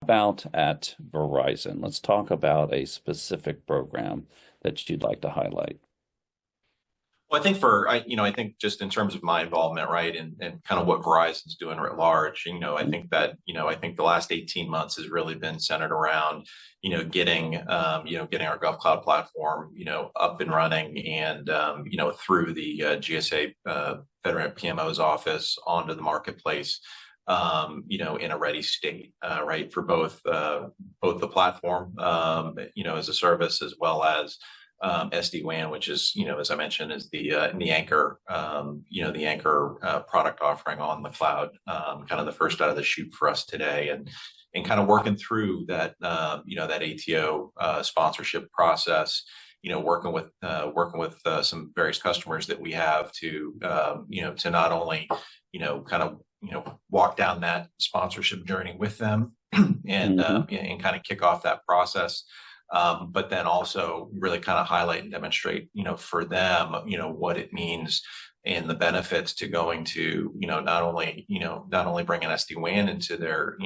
about at Verizon? Let's talk about a specific program that you'd like to highlight. Well, I think I think just in terms of my involvement, right, and kind of what Verizon's doing at large, I think that, I think the last 18 months has really been centered around, getting our GovCloud platform, up and running and, through the GSA, Federal PMO's office onto the marketplace, in a ready state, right, for both the platform, as a service as well as SD-WAN, which is, as I mentioned, is the anchor, the anchor product offering on the cloud, kind of the first out of the chute for us today, and kind of working through that, that ATO sponsorship process. Working with some various customers that we have to, to not only, kind of, walk down that sponsorship journey with them and kind of kick off that process. But then also really kind of highlight and demonstrate, for them, what it means and the benefits to going to, not only bringing SD-WAN into their,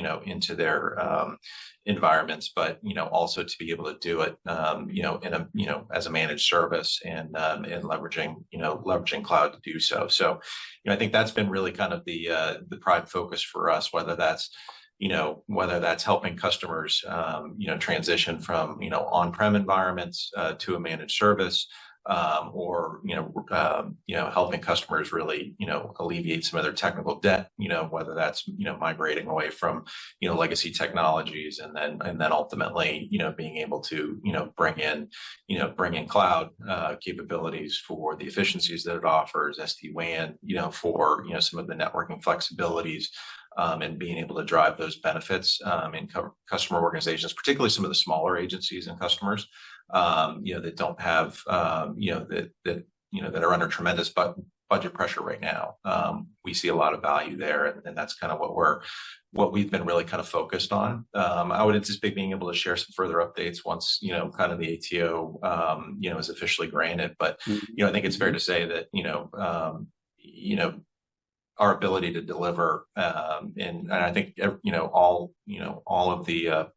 environments, but, also to be able to do it, as a managed service and leveraging cloud to do so. So, I think that's been really kind of the prime focus for us, whether that's helping customers, transition from, on-prem environments to a managed service, or, helping customers really, alleviate some of their technical debt, whether that's, migrating away from, legacy technologies and then ultimately, being able to, bring in cloud capabilities for the efficiencies that it offers, SD-WAN, for, some of the networking flexibilities, and being able to drive those benefits in customer organizations, particularly some of the smaller agencies and customers, that don't have, that are under tremendous budget pressure right now. We see a lot of value there, and that's kind of what we've been really kind of focused on. I would anticipate being able to share some further updates once, kind of the ATO, is officially granted. But, I think it's fair to say that, our ability to deliver, and I think all of the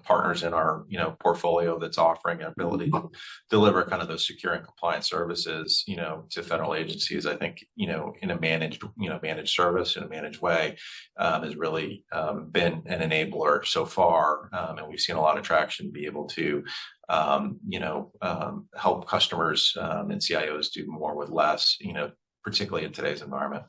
partners in our portfolio that's offering an ability to deliver kind of those secure and compliant services to federal agencies, I think in a managed service in a managed way, has really been an enabler so far, and we've seen a lot of traction to be able to help customers and CIOs do more with less, particularly in today's environment.